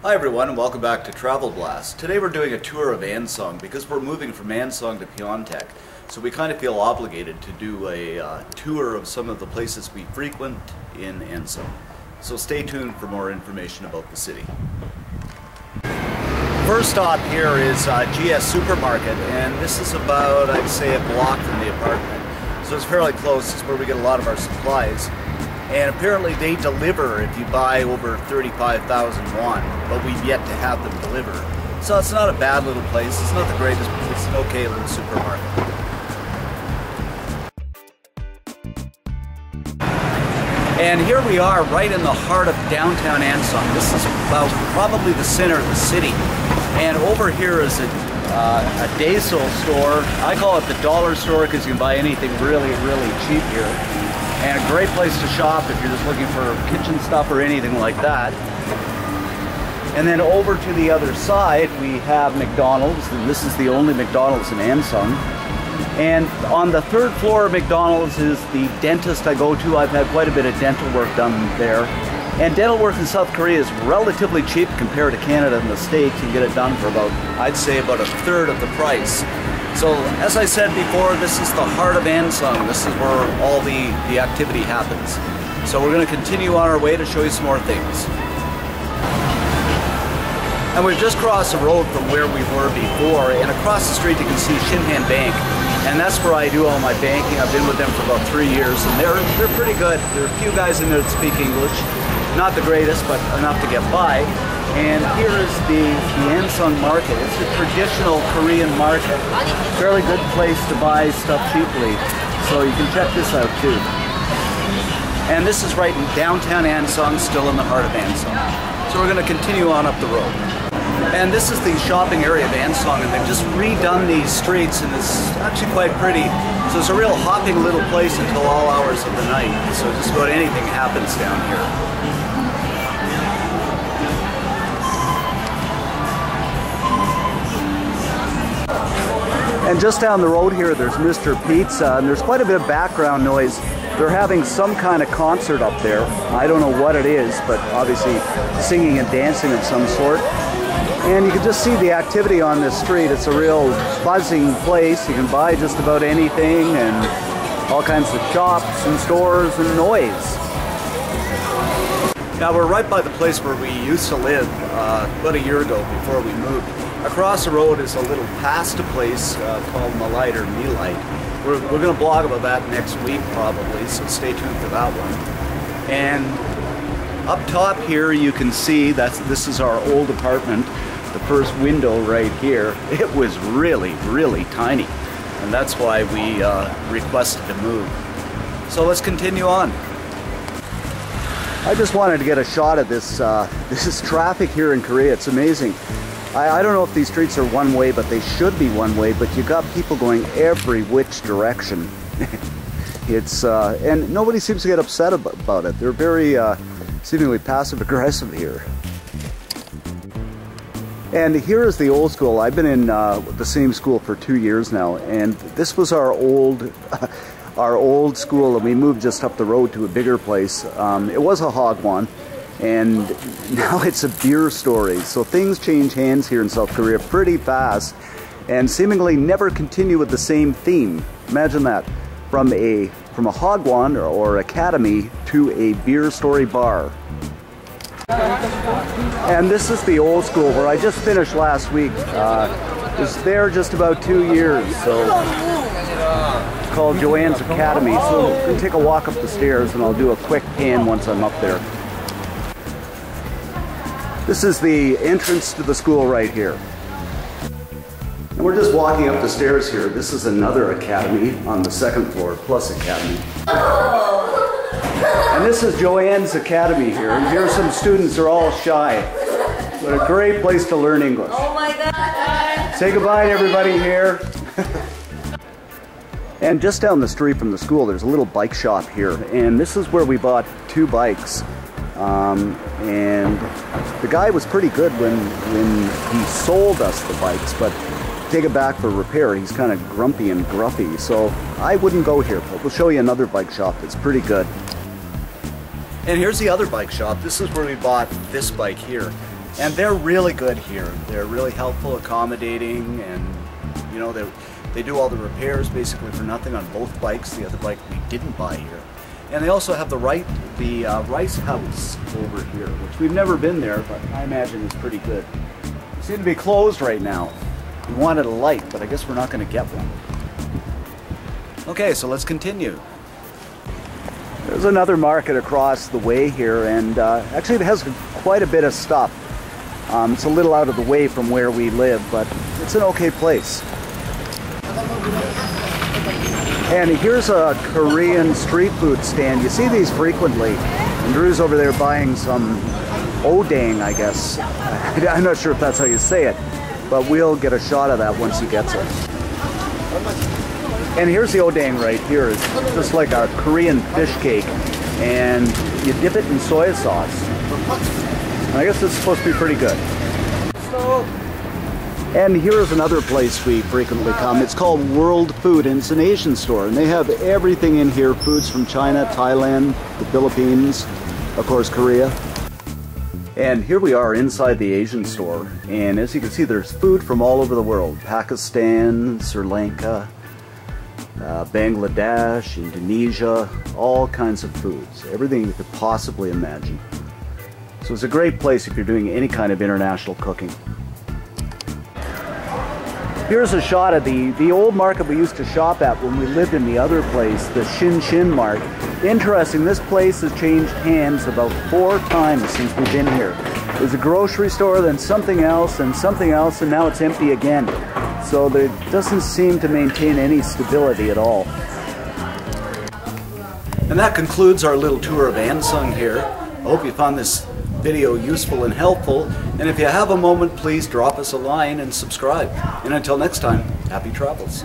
Hi everyone and welcome back to Travel Blast. Today we're doing a tour of Anseong because we're moving from Anseong to Pyeongtaek. So we kind of feel obligated to do a tour of some of the places we frequent in Anseong. So stay tuned for more information about the city. First stop here is GS Supermarket, and this is about, I'd say, a block from the apartment. So it's fairly close. It's where we get a lot of our supplies. And apparently they deliver if you buy over 35,000 won, but we've yet to have them deliver. So it's not a bad little place. It's not the greatest, but it's an okay little supermarket. And here we are right in the heart of downtown Anseong. This is about probably the center of the city. And over here is a Daeso store. I call it the dollar store because you can buy anything really, really cheap here. And a great place to shop if you're just looking for kitchen stuff or anything like that. And then over to the other side we have McDonald's, and this is the only McDonald's in Anseong. And on the third floor of McDonald's is the dentist I go to. I've had quite a bit of dental work done there. And dental work in South Korea is relatively cheap compared to Canada and the States. You can get it done for about, I'd say, about a third of the price. So, as I said before, this is the heart of Anseong. This is where all the activity happens. So we're going to continue on our way to show you some more things. And we've just crossed the road from where we were before, and across the street you can see Shinhan Bank. And that's where I do all my banking. I've been with them for about 3 years, and they're pretty good. There are a few guys in there that speak English. Not the greatest, but enough to get by. And here is the Anseong market. It's a traditional Korean market. Fairly good place to buy stuff cheaply. So you can check this out too. And this is right in downtown Anseong, still in the heart of Anseong. So we're going to continue on up the road. And this is the shopping area of Anseong, and they've just redone these streets, and it's actually quite pretty. So it's a real hopping little place until all hours of the night. So just about anything happens down here. And just down the road here, there's Mr. Pizza, and there's quite a bit of background noise. They're having some kind of concert up there. I don't know what it is, but obviously singing and dancing of some sort. And you can just see the activity on this street. It's a real buzzing place. You can buy just about anything, and all kinds of shops and stores and noise. Now we're right by the place where we used to live about a year ago before we moved. Across the road is a little pasta place called Malite or Melite. We're going to blog about that next week probably, so stay tuned for that one. And up top here you can see this is our old apartment. The first window right here. It was really, really tiny, and that's why we requested to move. So let's continue on. I just wanted to get a shot of this. This is traffic here in Korea. It's amazing. I don't know if these streets are one way, but they should be one way, but you got people going every which direction. It's and nobody seems to get upset about it. They're very seemingly passive aggressive here. And here is the old school. I've been in the same school for 2 years now, and this was our old school, and we moved just up the road to a bigger place. It was a hagwon, and now it's a beer story. So things change hands here in South Korea pretty fast, and seemingly never continue with the same theme. Imagine that, from a hagwon or academy to a beer story bar. And this is the old school where I just finished last week. Was there just about 2 years, so it's called Joanne's Academy. So we're going to take a walk up the stairs, and I'll do a quick pan once I'm up there. This is the entrance to the school right here. And we're just walking up the stairs here. This is another academy on the second floor, plus academy. And this is Joanne's Academy here. And here are some students who are all shy. What a great place to learn English. Oh my God! Say goodbye to everybody here. And just down the street from the school, there's a little bike shop here. And this is where we bought 2 bikes. And the guy was pretty good when he sold us the bikes, but take it back for repair, he's kind of grumpy and gruffy. So I wouldn't go here, but we'll show you another bike shop that's pretty good. And here's the other bike shop. This is where we bought this bike here. And they're really good here. They're really helpful, accommodating, and you know, they do all the repairs basically for nothing on both bikes. The other bike we didn't buy here. And they also have the rice house over here, which we've never been there, but I imagine is pretty good. They seem to be closed right now. We wanted a light, but I guess we're not going to get one. Okay, so let's continue. There's another market across the way here, and actually it has quite a bit of stuff. It's a little out of the way from where we live, but it's an okay place. And here's a Korean street food stand. You see these frequently. And Drew's over there buying some odang, I guess. I'm not sure if that's how you say it, but we'll get a shot of that once he gets it. And here's the odang right here. It's just like a Korean fish cake, and you dip it in soy sauce. And I guess it's supposed to be pretty good. And here's another place we frequently come. It's called World Food, and it's an Asian store. And they have everything in here, foods from China, Thailand, the Philippines, of course Korea. And here we are inside the Asian store. And as you can see, there's food from all over the world. Pakistan, Sri Lanka, Bangladesh, Indonesia, all kinds of foods. Everything you could possibly imagine. So it's a great place if you're doing any kind of international cooking. Here's a shot of the old market we used to shop at when we lived in the other place, the Shin Shin Mart. Interesting, this place has changed hands about 4 times since we've been here. It was a grocery store, then something else, and now it's empty again. So there doesn't seem to maintain any stability at all. And that concludes our little tour of Anseong here. I hope you found this video useful and helpful, and if you have a moment, please drop us a line and subscribe. And until next time, happy travels.